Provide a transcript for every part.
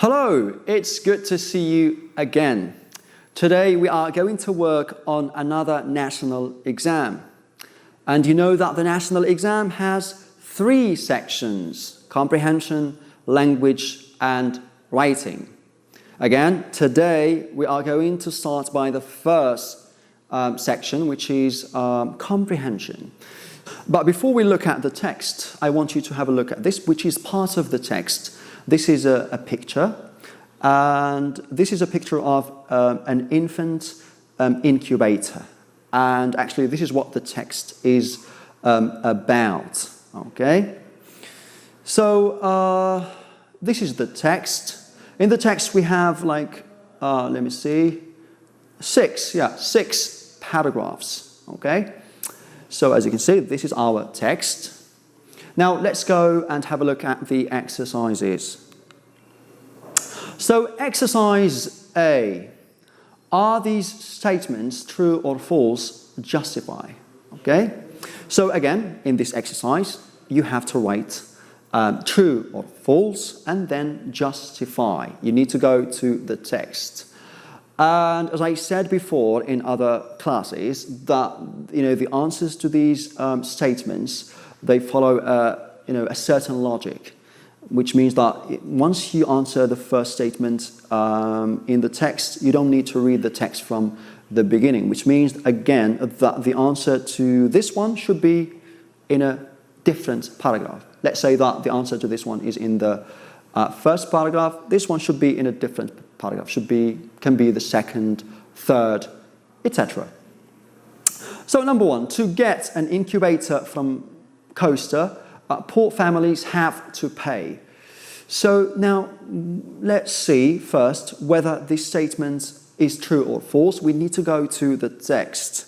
Hello, it's good to see you again. Today we are going to work on another national exam. And you know that the national exam has 3 sections: comprehension, language, and writing. Again, today we are going to start by the first section, which is comprehension. But before we look at the text, I want you to have a look at this, which is part of the text. This is a picture, and this is a picture of an infant incubator. And actually, this is what the text is about, okay? So, this is the text. In the text, we have let me see, 6 paragraphs, okay? So, as you can see, this is our text. Now, let's go and have a look at the exercises. So, exercise A. Are these statements true or false? Justify. Okay? So, again, in this exercise, you have to write true or false and then justify. You need to go to the text. And as I said before in other classes, that the answers to these statements, they follow a certain logic, which means that once you answer the first statement in the text, you don't need to read the text from the beginning, which means, again, that the answer to this one should be in a different paragraph. Let's say that the answer to this one is in the first paragraph. This one should be in a different paragraph, can be the second, third, etc. So number 1, to get an incubator from Coaster, poor families have to pay. So now let's see first whether this statement is true or false. We need to go to the text.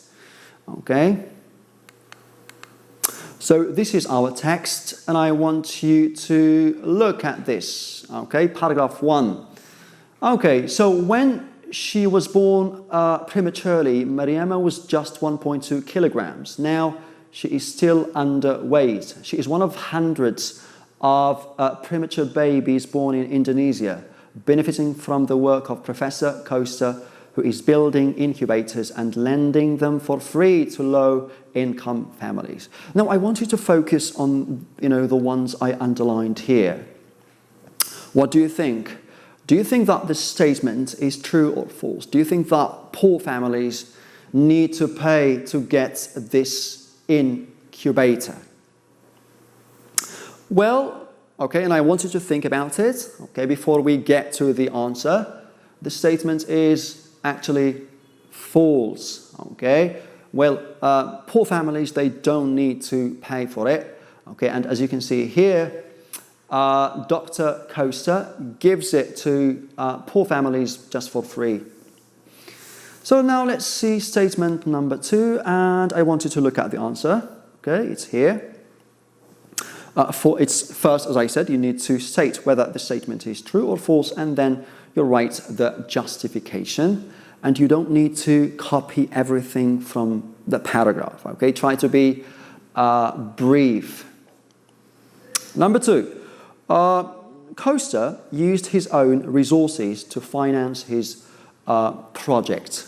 Okay? So this is our text, and I want you to look at this. Okay, paragraph 1. Okay, so when she was born prematurely, Mariama was just 1.2 kilograms. Now she is still underweight. She is one of hundreds of premature babies born in Indonesia, benefiting from the work of Professor Coaster, who is building incubators and lending them for free to low-income families. Now, I want you to focus on, the ones I underlined here. What do you think? Do you think that the statement is true or false? Do you think that poor families need to pay to get this incubator? Well, okay, and I want you to think about it, okay, before we get to the answer. The statement is actually false, okay? Well, poor families, they don't need to pay for it, okay? And as you can see here, Dr. Coaster gives it to poor families just for free. So now let's see statement number 2, and I want you to look at the answer, okay? It's here. For its first, as I said, you need to state whether the statement is true or false, and then you write the justification. And you don't need to copy everything from the paragraph, okay? Try to be brief. Number 2, Coaster used his own resources to finance his project.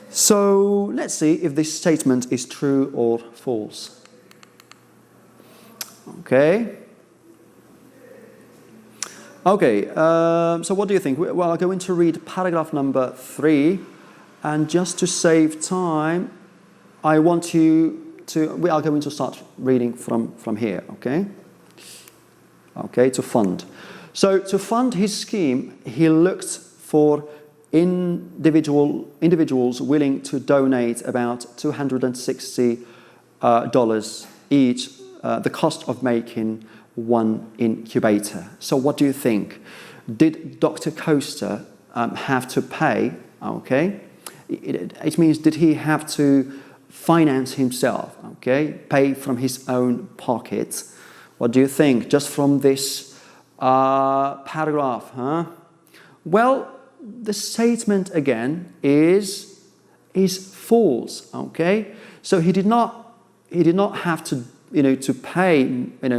So let's see if this statement is true or false. Okay. Okay, so what do you think? Well, I'm going to read paragraph number 3, and just to save time, we are going to start reading from here, okay? Okay, to fund. So to fund his scheme, he looked for individuals willing to donate about $260 each, the cost of making one incubator. So what do you think? Did Dr. Coaster have to pay? Okay, it means, did he have to finance himself? Okay, pay from his own pocket? What do you think? Just from this paragraph, huh? Well, the statement again is false. Okay, so he did not have to to pay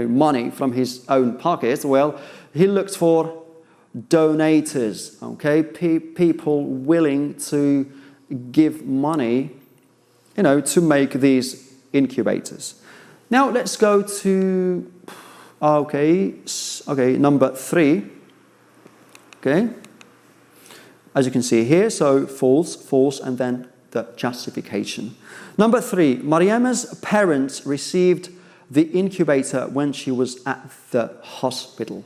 money from his own pocket. Well, he looked for donators, okay, people willing to give money, to make these incubators. Now let's go to, number 3. Okay, as you can see here, so false, and then the justification. Number 3, Mariama's parents received the incubator when she was at the hospital.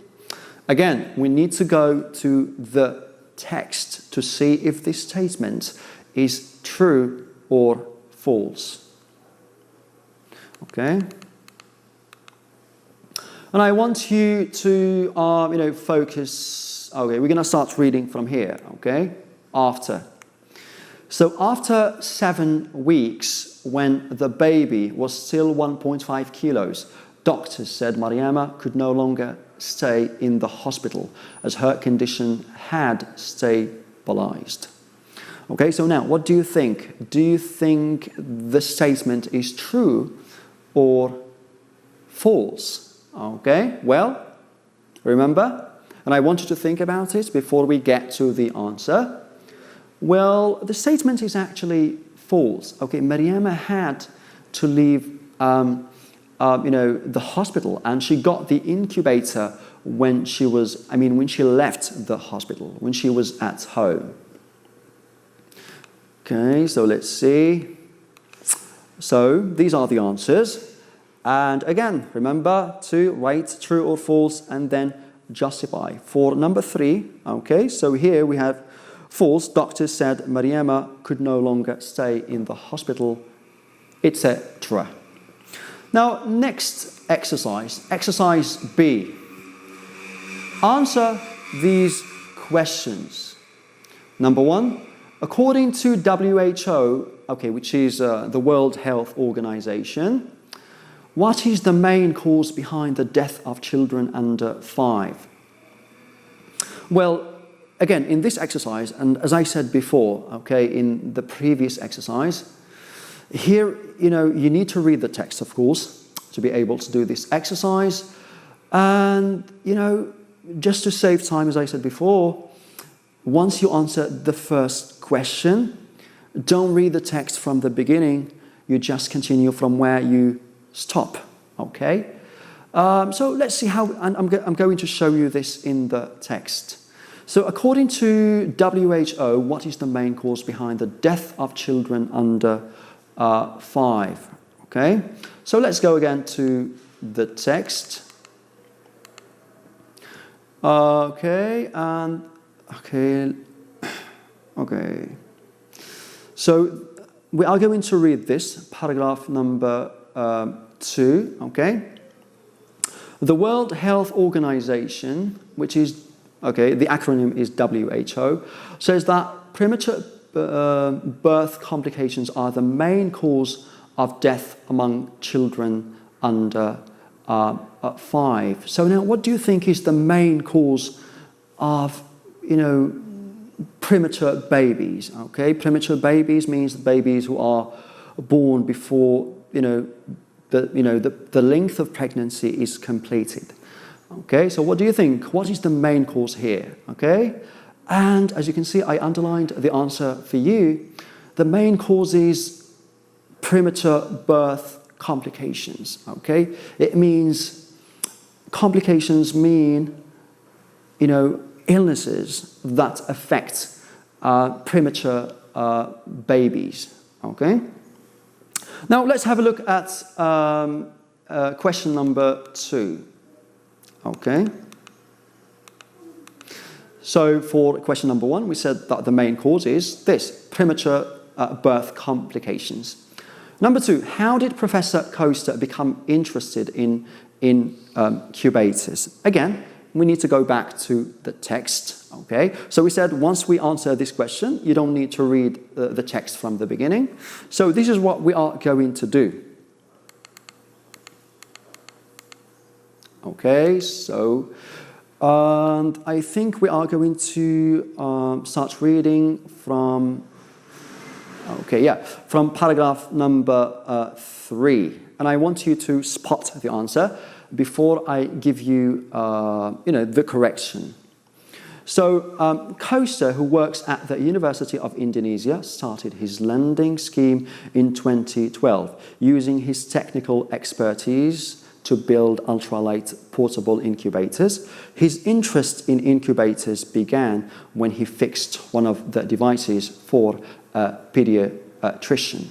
Again, we need to go to the text to see if this statement is true or false. Okay? And I want you to, focus. Okay, we're going to start reading from here, okay? After. So after 7 weeks, when the baby was still 1.5 kilos, doctors said Mariama could no longer stay in the hospital as her condition had stabilized. Okay, so now, what do you think? Do you think the statement is true or false? Okay, well, remember, and I want you to think about it before we get to the answer. Well, the statement is actually false. Okay, Mariama had to leave the hospital, and she got the incubator when she left the hospital, when she was at home. Okay, so let's see. So these are the answers. And again, remember to write true or false and then justify. For number 3, okay, so here we have false. Doctors said Mariama could no longer stay in the hospital, etc. Now, next exercise, exercise B. Answer these questions. Number 1, according to WHO, which is the World Health Organization, what is the main cause behind the death of children under 5? Well, again, in this exercise, and as I said before, in the previous exercise, here, you need to read the text, of course, to be able to do this exercise. And, just to save time, as I said before, once you answer the first question, don't read the text from the beginning. You just continue from where you stop, okay? So let's see how, and I'm going to show you this in the text. So according to WHO, what is the main cause behind the death of children under 5? Okay, so let's go again to the text. Okay. So we are going to read this, paragraph number 2, okay? The World Health Organization, which is, the acronym is WHO, says that premature birth complications are the main cause of death among children under 5. So now, what do you think is the main cause of, premature babies? Okay, premature babies means babies who are born before, the length of pregnancy is completed. Okay, so what do you think? What is the main cause here? Okay, and as you can see, I underlined the answer for you. The main cause is premature birth complications. Okay, it means complications mean, illnesses that affect premature babies. Okay. Now let's have a look at question number 2. Okay. So for question number 1, we said that the main cause is this, premature birth complications. Number 2, how did Professor Coaster become interested in incubators? Again, we need to go back to the text. Okay. So we said once we answer this question, you don't need to read the text from the beginning. So this is what we are going to do. Okay, so and I think we are going to start reading from from paragraph number 3, and I want you to spot the answer before I give you the correction. So Koster, who works at the University of Indonesia, started his lending scheme in 2012, using his technical expertise to build ultralight portable incubators. His interest in incubators began when he fixed one of the devices for a pediatrician.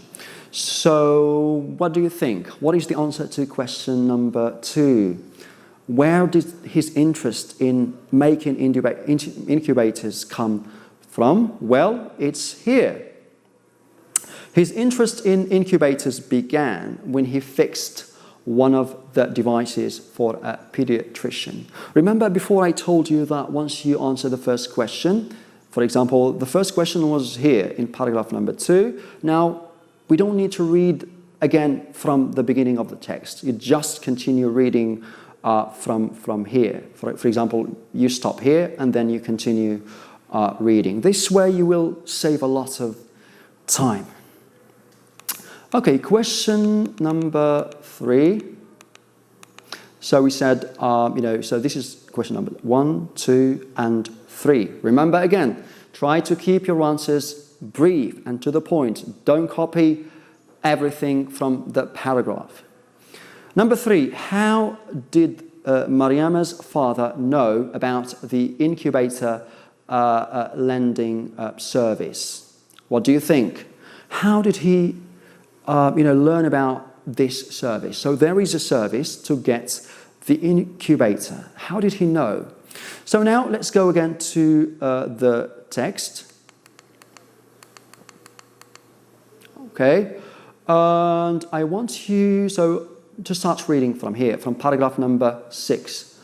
So what do you think? What is the answer to question number 2? Where did his interest in making incubators come from? Well, it's here. His interest in incubators began when he fixed one of the devices for a pediatrician. Remember before I told you that once you answer the first question, for example, the first question was here in paragraph number 2. Now, we don't need to read again from the beginning of the text. You just continue reading from here. For example, you stop here and then you continue reading. This way you will save a lot of time. Okay, question number 3. So we said, so this is question number 1, 2, and 3. Remember again, try to keep your answers brief and to the point. Don't copy everything from the paragraph. Number 3, how did Mariama's father know about the incubator lending service? What do you think? How did he learn about this service? So there is a service to get the incubator. How did he know? So now let's go again to the text. Okay, and I want you to start reading from here, from paragraph number 6.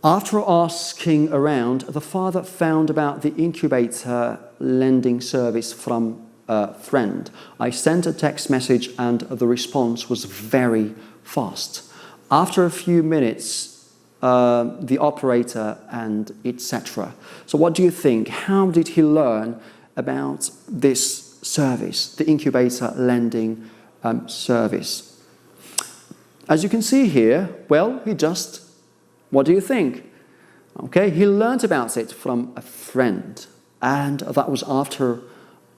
After asking around, the father found about the incubator lending service from a friend. I sent a text message and the response was very fast. After a few minutes, the operator and etc. So what do you think? How did he learn about this service, the incubator lending service? As you can see here, well, what do you think? Okay, he learned about it from a friend, and that was after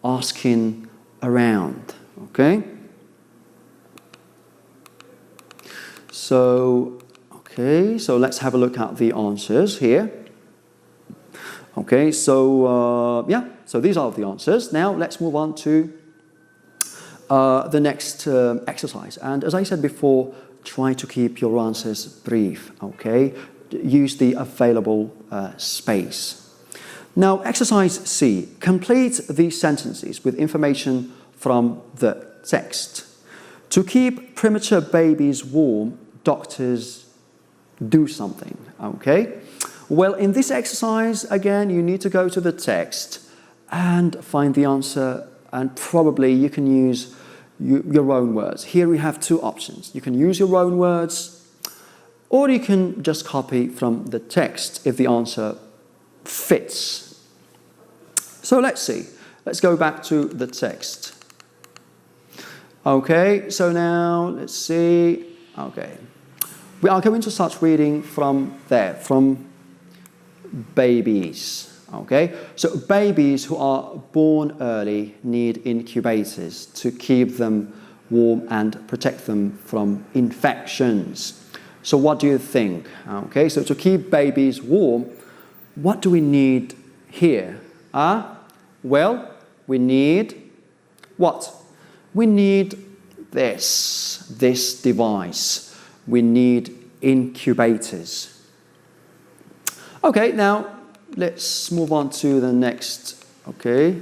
asking around. Okay? So let's have a look at the answers here. Okay, so these are the answers. Now let's move on to the next exercise. And as I said before, try to keep your answers brief, okay? Use the available space. Now, exercise C. Complete these sentences with information from the text. To keep premature babies warm, doctors do something, okay? Well, in this exercise, again, you need to go to the text and find the answer, and probably you can use your own words. Here we have 2 options. You can use your own words, or you can just copy from the text if the answer fits. So let's see. Let's go back to the text. Okay, so now let's see. Okay. We are going to start reading from there, from babies. Okay, so babies who are born early need incubators to keep them warm and protect them from infections. So what do you think? Okay, so to keep babies warm, what do we need here? Well, we need what? We need this device. We need incubators. Okay, now let's move on to the next, okay.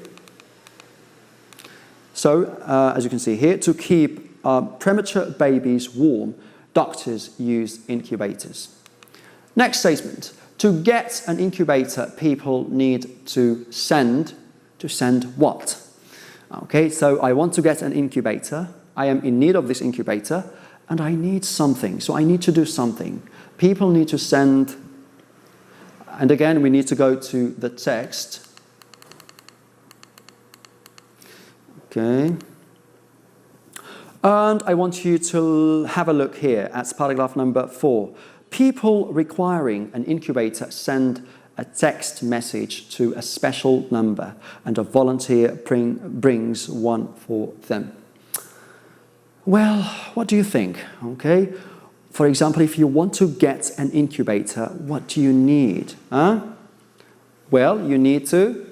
So, as you can see here, to keep premature babies warm, doctors use incubators. Next statement. To get an incubator, people need to send what? Okay, so I want to get an incubator. I am in need of this incubator, and I need something. So I need to do something. People need to send. And again, we need to go to the text. Okay. And I want you to have a look here at paragraph number 4. People requiring an incubator send a text message to a special number and a volunteer brings one for them. Well, what do you think? Okay, for example, if you want to get an incubator, what do you need? Well, you need to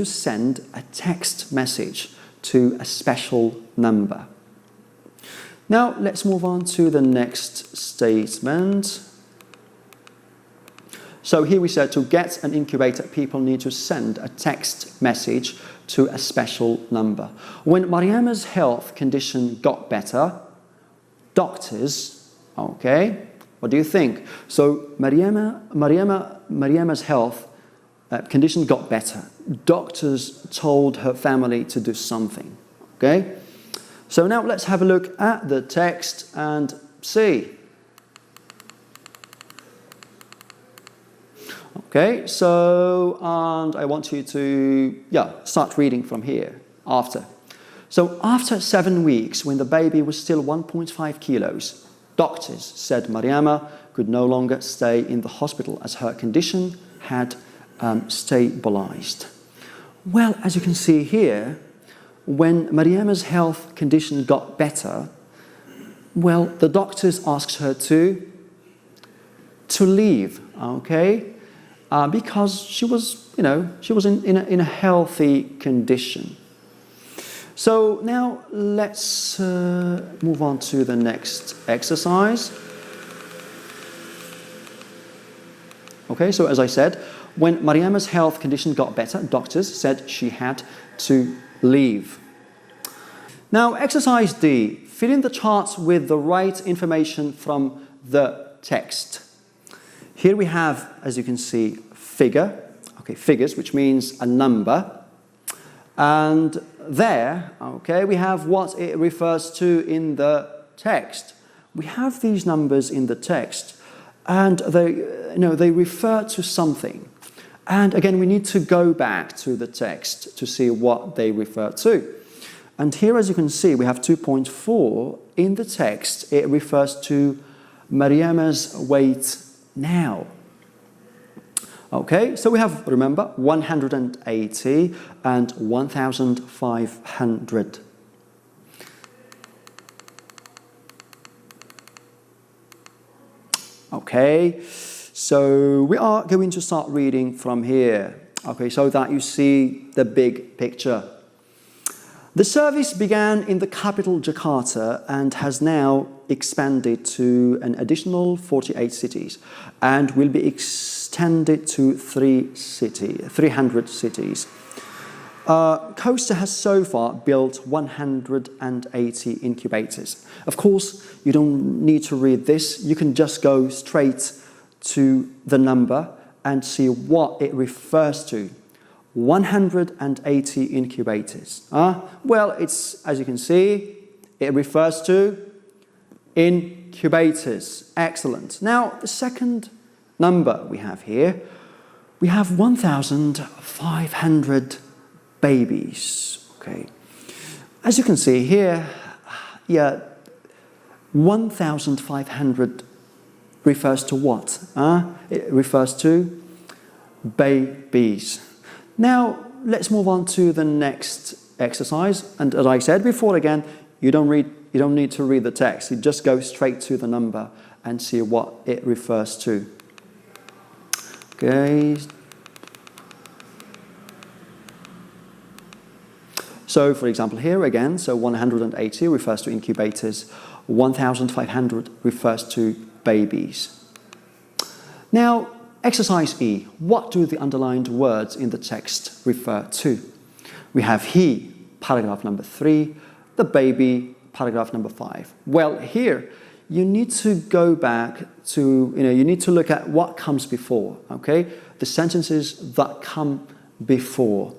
send a text message to a special number. Now, let's move on to the next statement. So here we said to get an incubator, people need to send a text message to a special number. When Mariama's health condition got better, doctors, okay, what do you think? So Mariama's health condition got better. Doctors told her family to do something, okay? So now let's have a look at the text and see. Okay, so, and I want you to, start reading from here, after. So after 7 weeks, when the baby was still 1.5 kilos, doctors said Mariama could no longer stay in the hospital as her condition had stabilized. Well, as you can see here, when Mariama's health condition got better, well, the doctors asked her to leave, okay? Because she was in a healthy condition. So now let's move on to the next exercise. Okay, so as I said, when Mariama's health condition got better, doctors said she had to leave. Now, exercise D, fill in the charts with the right information from the text. Here we have, as you can see, figures, which means a number. And there, okay, we have what it refers to in the text. We have these numbers in the text, and they refer to something. And again, we need to go back to the text to see what they refer to. And here, as you can see, we have 2.4. In the text, it refers to Mariama's weight now. Okay, so we have, remember, 180 and 1,500. Okay, so we are going to start reading from here, okay, so that you see the big picture. The service began in the capital, Jakarta, and has now expanded to an additional 48 cities and will be extended to 300 cities. Coaster has so far built 180 incubators. Of course, you don't need to read this. You can just go straight to the number and see what it refers to. 180 incubators. Well, it's, as you can see, it refers to incubators. Excellent. Now, the second number we have here, we have 1,500 babies. Okay. As you can see here, 1,500 refers to what? It refers to babies. Now, let's move on to the next exercise. And as I said before, again, you don't need to read the text. You just go straight to the number and see what it refers to. Okay. So, for example, here again, so 180 refers to incubators, 1,500 refers to babies. Now, exercise E, what do the underlined words in the text refer to? We have he, paragraph number 3, the baby, paragraph number 5. Well, here, you need to go back to, you need to look at what comes before, okay? The sentences that come before.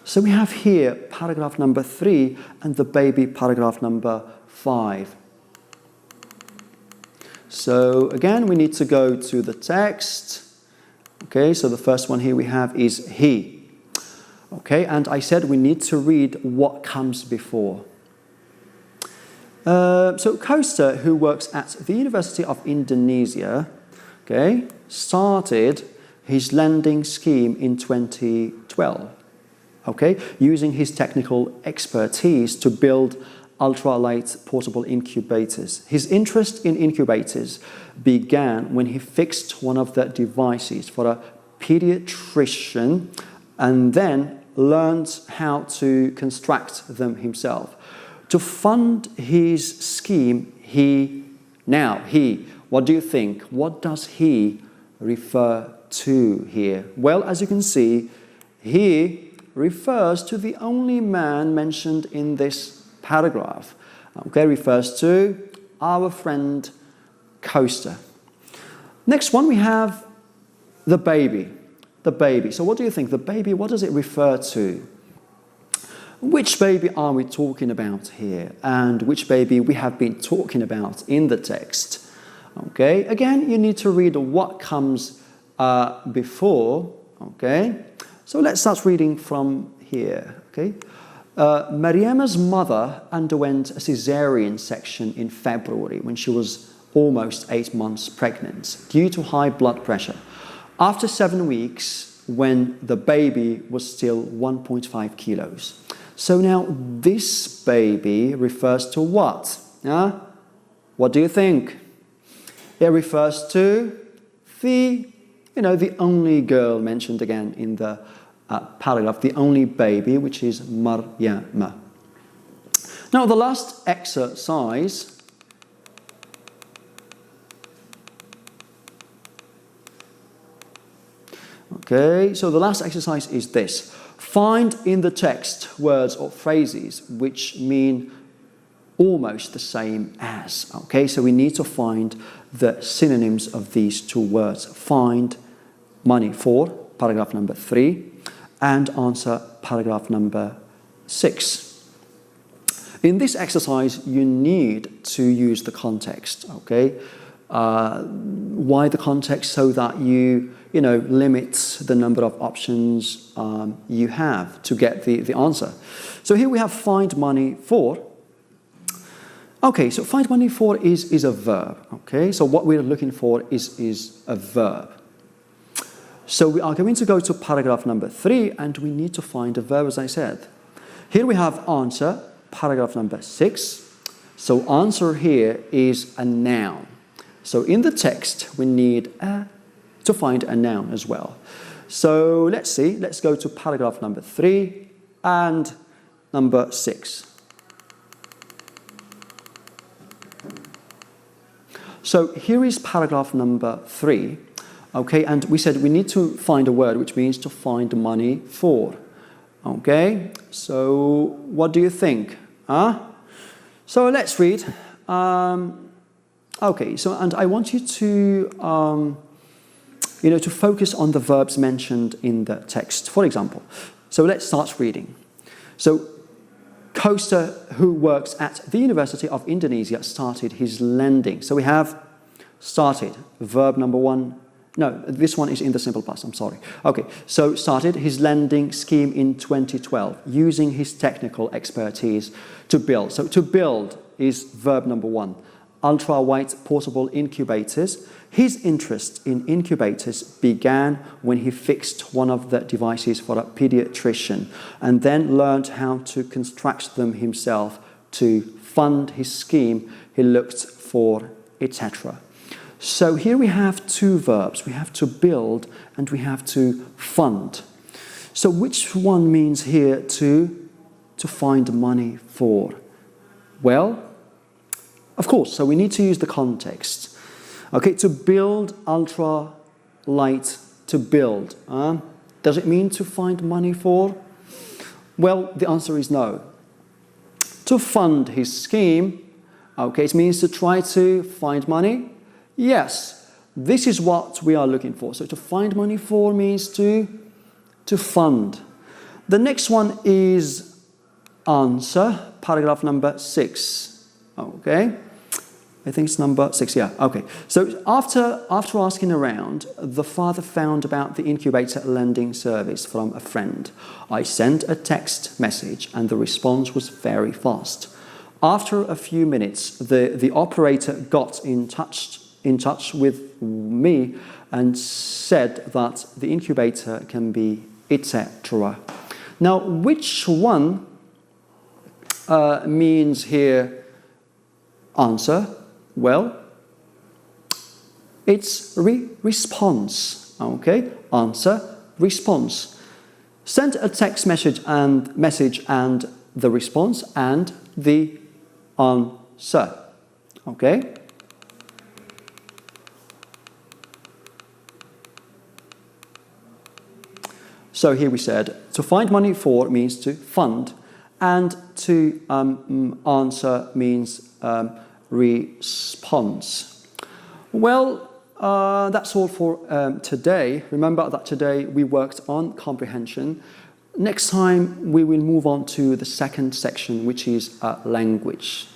So we have here paragraph number 3 and the baby, paragraph number 5. So again, we need to go to the text. Okay, so the first one here we have is he. Okay, and I said we need to read what comes before. So Coaster, who works at the University of Indonesia, okay, started his lending scheme in 2012, okay, using his technical expertise to build ultralight portable incubators. His interest in incubators began when he fixed one of the devices for a pediatrician and then learned how to construct them himself. To fund his scheme, what do you think? What does he refer to here? Well, as you can see, he refers to the only man mentioned in this paragraph. Okay, refers to our friend Coaster. Next one, we have the baby. The baby. So what do you think? The baby, what does it refer to? Which baby are we talking about here? And which baby we have been talking about in the text? Okay, again, you need to read what comes before. Okay, so let's start reading from here. Okay, Mariama's mother underwent a cesarean section in February when she was almost 8 months pregnant due to high blood pressure. After 7 weeks, when the baby was still 1.5 kilos. So now this baby refers to what? What do you think? It refers to the only girl mentioned again in the paragraph, the only baby, which is Maryama. Now the last exercise okay, so the last exercise is this. Find in the text words or phrases which mean almost the same as. Okay, so we need to find the synonyms of these two words. Find money for, paragraph number 3, and answer paragraph number 6. In this exercise, you need to use the context, okay? Why the context? So that you limit the number of options you have to get the answer. So here we have find money for. Okay, so find money for is a verb, okay? So what we're looking for is a verb. So we are going to go to paragraph number 3 and we need to find a verb, as I said. Here we have answer, paragraph number 6. So answer here is a noun. So in the text, we need to find a noun as well. So let's see. Let's go to paragraph number 3 and number 6. So here is paragraph number 3. Okay, and we said we need to find a word, which means to find money for. Okay, so what do you think? So let's read. Okay, so and I want you to to focus on the verbs mentioned in the text. For example, so let's start reading. So Coaster, who works at the University of Indonesia, started his lending. So we have started, verb number 1. No, this one is in the simple past, I'm sorry. Okay, so started his lending scheme in 2012, using his technical expertise to build. So to build is verb number 1. Ultra-wide portable incubators. His interest in incubators began when he fixed one of the devices for a pediatrician and then learned how to construct them himself. To fund his scheme, he looked for, etc. So here we have two verbs. We have to build and we have to fund. So which one means here to find money for? Well, of course, so we need to use the context. Okay, to build, ultra light, to build. Does it mean to find money for? Well, the answer is no. To fund his scheme, okay, it means to try to find money. Yes, this is what we are looking for. So to find money for means to fund. The next one is answer, paragraph number 6. Okay, I think it's number 6, yeah, okay. So after asking around, the father found about the incubator lending service from a friend. I sent a text message and the response was very fast. After a few minutes, the operator got in touch in touch with me and said that the incubator can be etc. Now, which one means here answer? Well, it's response, okay? Answer, response. Send a text message and the response and the answer, okay? So here we said, to find money for means to fund, and to answer means response. Well, that's all for today. Remember that today we worked on comprehension. Next time we will move on to the second section, which is language.